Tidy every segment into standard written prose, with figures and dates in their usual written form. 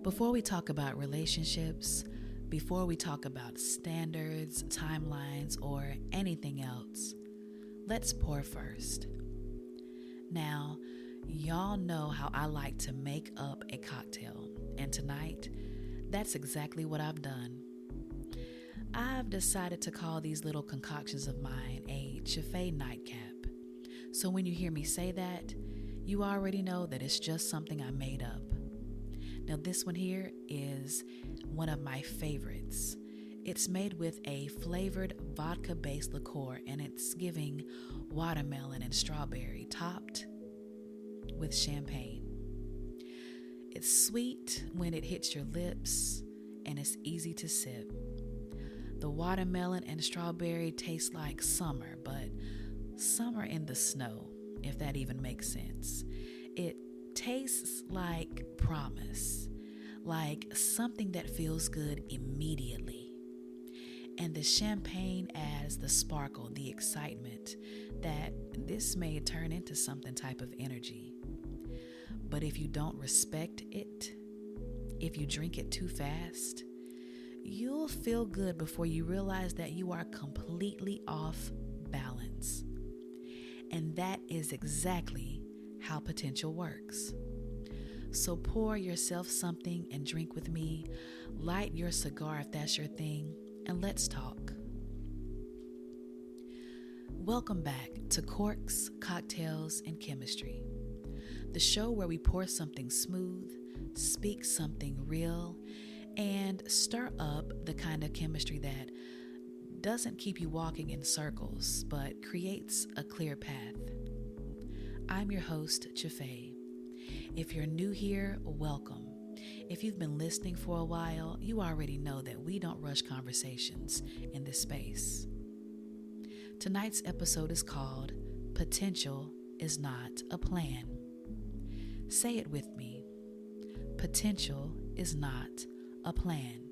Before we talk about relationships, before we talk about standards, timelines, or anything else, let's pour first. Now, y'all know how I like to make up a cocktail, and tonight, that's exactly what I've done. I've decided to call these little concoctions of mine a ChaFai Nightcap. So when you hear me say that, you already know that it's just something I made up. Now this one here is one of my favorites. It's made with a flavored vodka-based liqueur, and it's giving watermelon and strawberry topped with champagne. It's sweet when it hits your lips, and it's easy to sip. The watermelon and strawberry taste like summer, but summer in the snow, if that even makes sense. It tastes like promise, like something that feels good immediately. And the champagne adds the sparkle, the excitement that this may turn into something type of energy. But if you don't respect it, if you drink it too fast, you'll feel good before you realize that you are completely off balance. And that is exactly how potential works. So pour yourself something and drink with me. Light your cigar if that's your thing, and let's talk. Welcome back to Corks, Cocktails, and Chemistry, the show where we pour something smooth, speak something real, and stir up the kind of chemistry that doesn't keep you walking in circles, but creates a clear path. I'm your host, ChaFai. If you're new here, welcome. If you've been listening for a while, you already know that we don't rush conversations in this space. Tonight's episode is called Potential is Not a Plan. Say it with me. Potential is not a plan.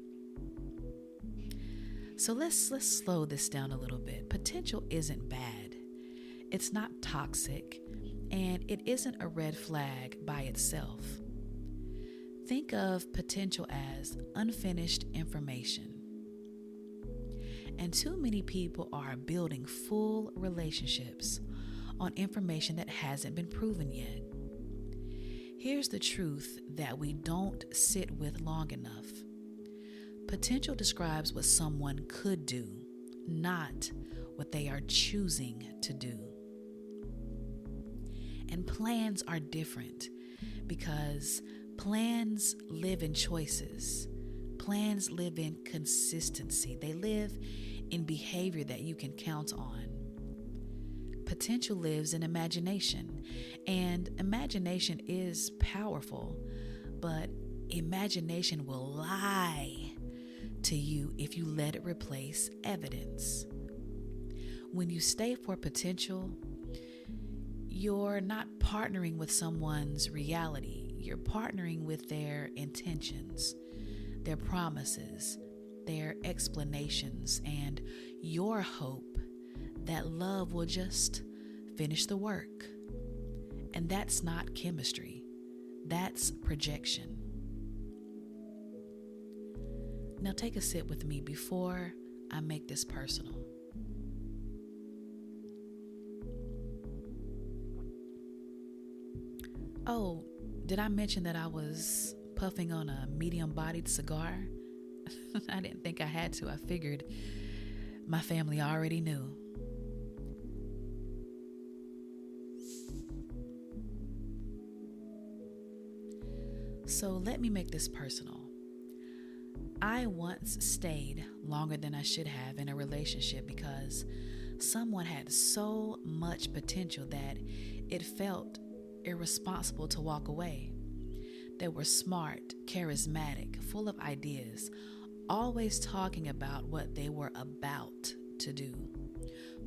So let's slow this down a little bit. Potential isn't bad. It's not toxic, and it isn't a red flag by itself. Think of potential as unfinished information. And too many people are building full relationships on information that hasn't been proven yet. Here's the truth that we don't sit with long enough. Potential describes what someone could do, not what they are choosing to do. And plans are different because plans live in choices. Plans live in consistency. They live in behavior that you can count on. Potential lives in imagination, and imagination is powerful, but imagination will lie to you if you let it replace evidence. When you stay for potential, you're not partnering with someone's reality. You're partnering with their intentions, their promises, their explanations, and your hope that love will just finish the work. And that's not chemistry. That's projection. Now take a sip with me before I make this personal. Oh, did I mention that I was puffing on a medium-bodied cigar? I didn't think I had to. I figured my family already knew. So let me make this personal. I once stayed longer than I should have in a relationship because someone had so much potential that it felt irresponsible to walk away. They were smart, charismatic, full of ideas, always talking about what they were about to do,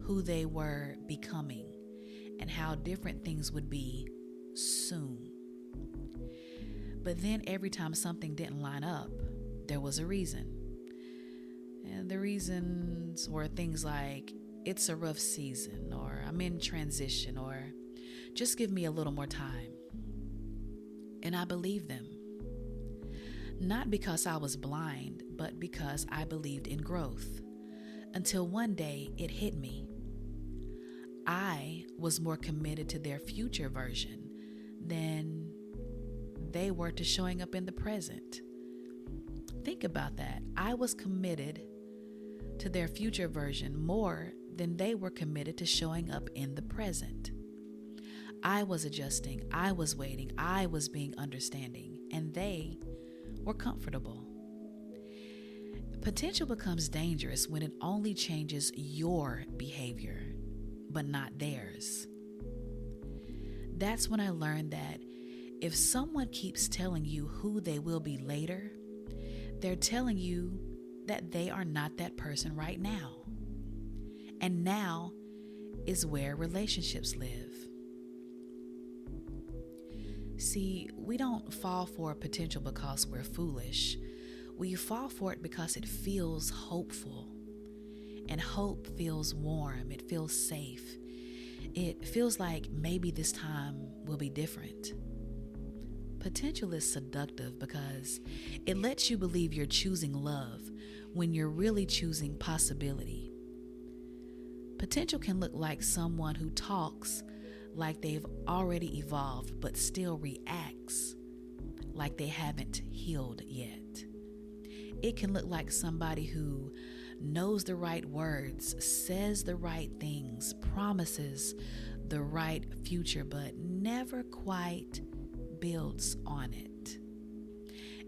who they were becoming, and how different things would be soon. But then every time something didn't line up, there was a reason. And the reasons were things like, it's a rough season, or I'm in transition, or just give me a little more time. And I believed them. Not because I was blind, but because I believed in growth. Until one day it hit me. I was more committed to their future version than they were to showing up in the present. Think about that. I was committed to their future version more than they were committed to showing up in the present. I was adjusting, I was waiting, I was being understanding, and they were comfortable. Potential becomes dangerous when it only changes your behavior, but not theirs. That's when I learned that if someone keeps telling you who they will be later, they're telling you that they are not that person right now. And now is where relationships live. See, we don't fall for potential because we're foolish. We fall for it because it feels hopeful. And hope feels warm. It feels safe. It feels like maybe this time will be different. Potential is seductive because it lets you believe you're choosing love when you're really choosing possibility. Potential can look like someone who talks like they've already evolved but still reacts like they haven't healed yet. It can look like somebody who knows the right words, says the right things, promises the right future, but never quite builds on it.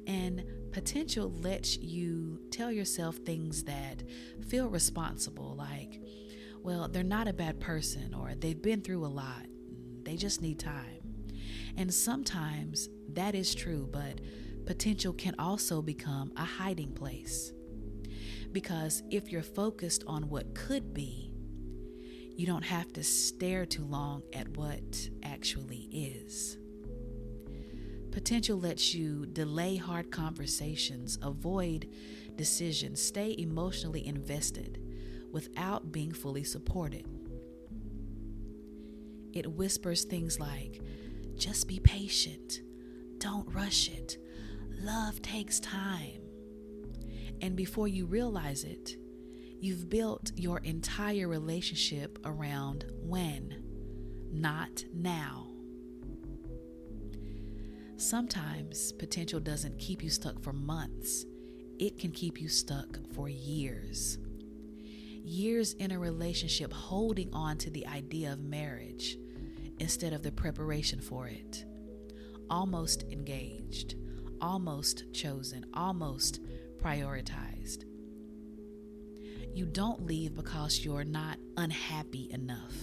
And potential lets you tell yourself things that feel responsible, like, well, they're not a bad person, or they've been through a lot. They just need time. And sometimes that is true, but potential can also become a hiding place. Because if you're focused on what could be, you don't have to stare too long at what actually is. Potential lets you delay hard conversations, avoid decisions, stay emotionally invested without being fully supported. It whispers things like, just be patient, don't rush it, love takes time. And before you realize it, you've built your entire relationship around when, not now. Sometimes potential doesn't keep you stuck for months. It can keep you stuck for years. Years in a relationship holding on to the idea of marriage instead of the preparation for it. Almost engaged, almost chosen, almost prioritized. You don't leave because you're not unhappy enough.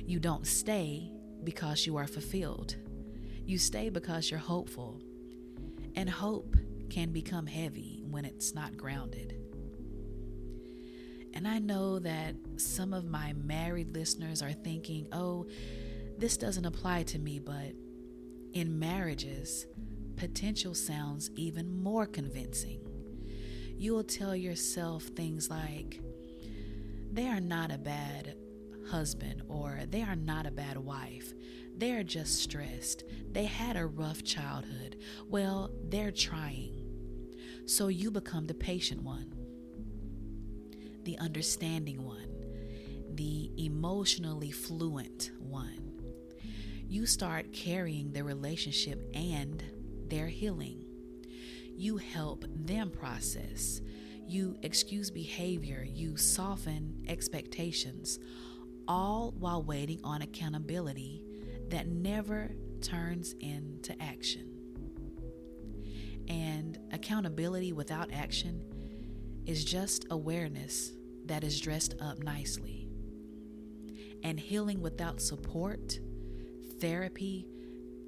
You don't stay because you are fulfilled. You stay because you're hopeful. And hope can become heavy when it's not grounded. And I know that some of my married listeners are thinking, oh, this doesn't apply to me, but in marriages, potential sounds even more convincing. You will tell yourself things like, they are not a bad husband, or they are not a bad wife. They are just stressed. They had a rough childhood. Well, they're trying. So you become the patient one, the understanding one, the emotionally fluent one. You start carrying the relationship and their healing. You help them process. You excuse behavior. You soften expectations, all while waiting on accountability that never turns into action. And accountability without action is just awareness that is dressed up nicely. And healing without support, therapy,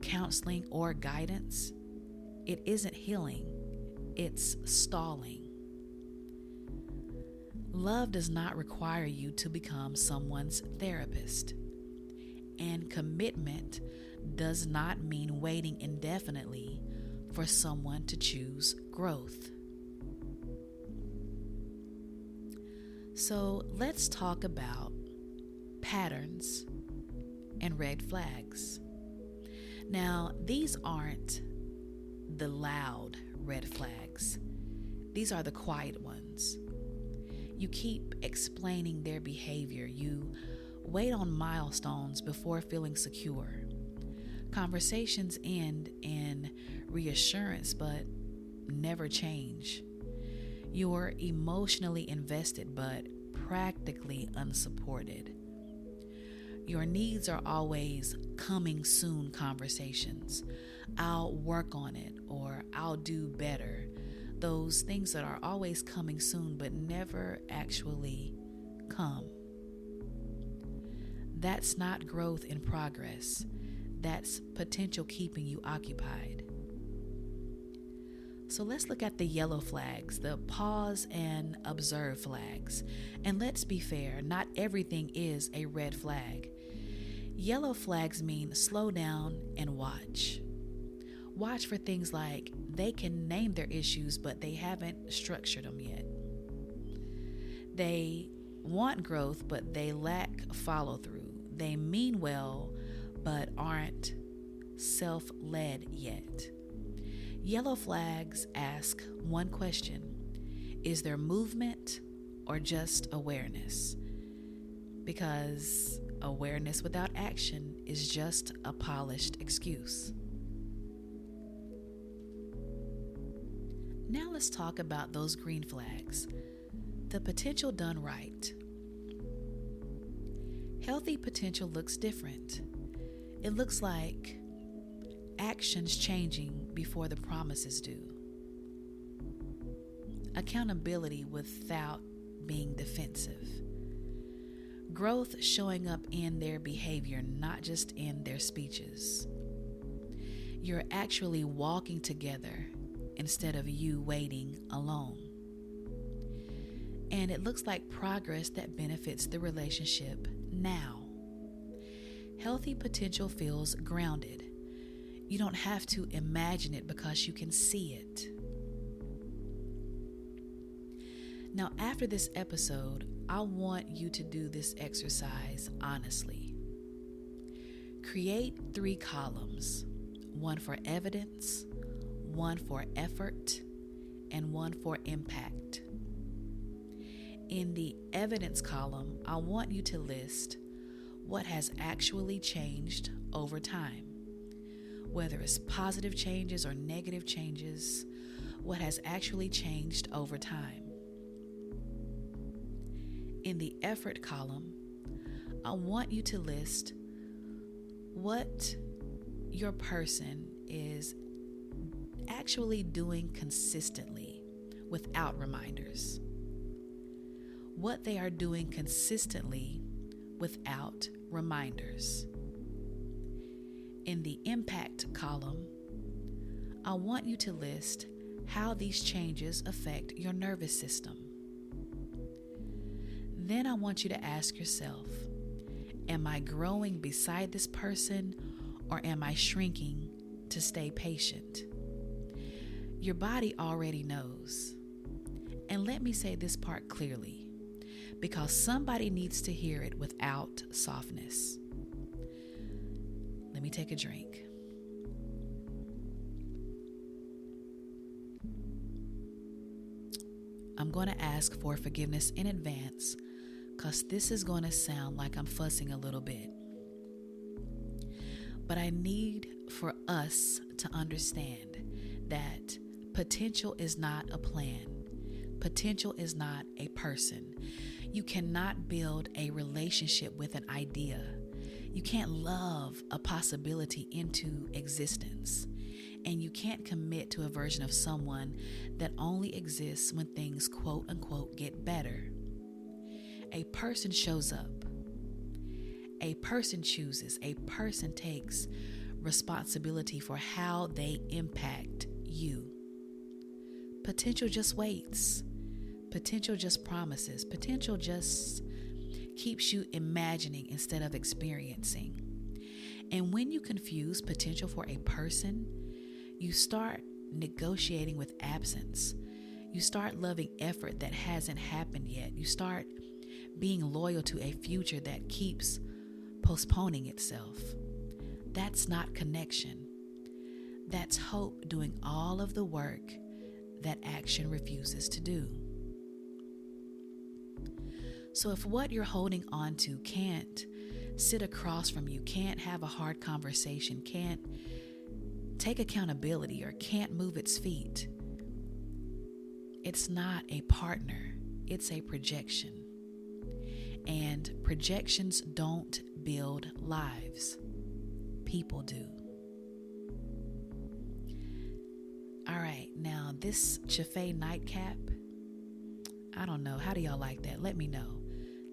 counseling, or guidance, it isn't healing, it's stalling. Love does not require you to become someone's therapist. And commitment does not mean waiting indefinitely for someone to choose growth. So let's talk about patterns and red flags. Now, these aren't the loud red flags. These are the quiet ones. You keep explaining their behavior. You wait on milestones before feeling secure. Conversations end in reassurance but never change. You're emotionally invested but practically unsupported. Your needs are always coming soon conversations. I'll work on it, or I'll do better. Those things that are always coming soon but never actually come. That's not growth in progress. That's potential keeping you occupied. So let's look at the yellow flags, the pause and observe flags. And let's be fair, not everything is a red flag. Yellow flags mean slow down and watch. Watch for things like they can name their issues, but they haven't structured them yet. They want growth, but they lack follow through. They mean well, but aren't self-led yet. Yellow flags ask one question: is there movement or just awareness? Because awareness without action is just a polished excuse. Now let's talk about those green flags. The potential done right. Healthy potential looks different. It looks like actions changing before the promises do. Accountability without being defensive. Growth showing up in their behavior, not just in their speeches. You're actually walking together instead of you waiting alone. And it looks like progress that benefits the relationship now. Healthy potential feels grounded. You don't have to imagine it because you can see it. Now, after this episode, I want you to do this exercise honestly. Create 3 columns, one for evidence, one for effort, and one for impact. In the evidence column, I want you to list what has actually changed over time. Whether it's positive changes or negative changes, what has actually changed over time. In the effort column, I want you to list what your person is actually doing consistently without reminders. What they are doing consistently without reminders. In the impact column, I want you to list how these changes affect your nervous system. Then I want you to ask yourself, am I growing beside this person or am I shrinking to stay patient? Your body already knows. And let me say this part clearly, because somebody needs to hear it without softness. Let me take a drink. I'm going to ask for forgiveness in advance because this is going to sound like I'm fussing a little bit. But I need for us to understand that potential is not a plan. Potential is not a person. You cannot build a relationship with an idea. You can't love a possibility into existence. And you can't commit to a version of someone that only exists when things quote unquote get better. A person shows up. A person chooses. A person takes responsibility for how they impact you. Potential just waits. Potential just promises. Potential just keeps you imagining instead of experiencing. And when you confuse potential for a person, you start negotiating with absence. You start loving effort that hasn't happened yet. You start being loyal to a future that keeps postponing itself. That's not connection. That's hope doing all of the work that action refuses to do. So if what you're holding on to can't sit across from you, can't have a hard conversation, can't take accountability, or can't move its feet, it's not a partner, it's a projection. And projections don't build lives. People do. All right, now this ChaFai Nightcap, I don't know. How do y'all like that? Let me know.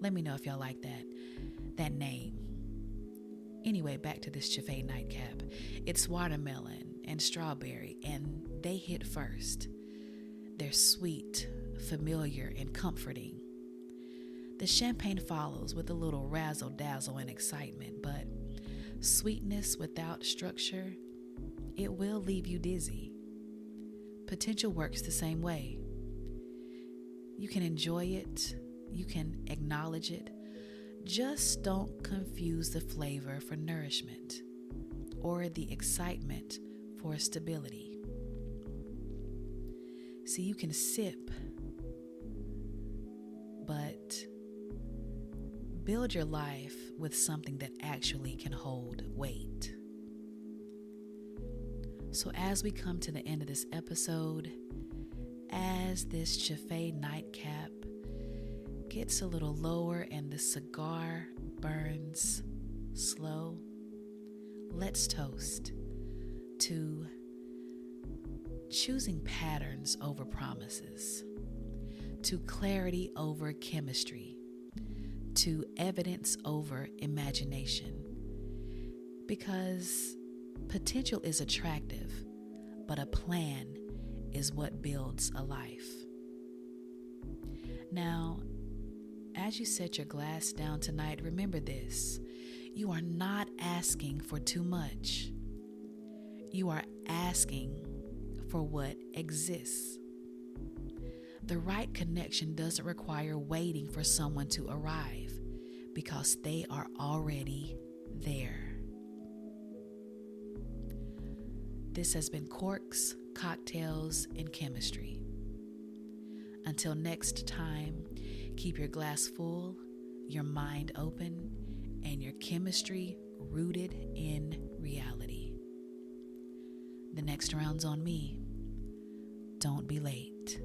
Let me know if y'all like that name. Anyway, back to this ChaFai Nightcap. It's watermelon and strawberry, and they hit first. They're sweet, familiar, and comforting. The champagne follows with a little razzle-dazzle and excitement, but sweetness without structure, it will leave you dizzy. Potential works the same way. You can enjoy it, you can acknowledge it, just don't confuse the flavor for nourishment or the excitement for stability. See, you can sip, but build your life with something that actually can hold weight. So as we come to the end of this episode, as this ChaFai Nightcap gets a little lower and the cigar burns slow, let's toast to choosing patterns over promises, to clarity over chemistry, to evidence over imagination. Because potential is attractive, but a plan is what builds a life. Now, as you set your glass down tonight, remember this: you are not asking for too much. You are asking for what exists. The right connection doesn't require waiting for someone to arrive, because they are already there. This has been Corks, Cocktails, and Chemistry. Until next time, keep your glass full, your mind open, and your chemistry rooted in reality. The next round's on me. Don't be late.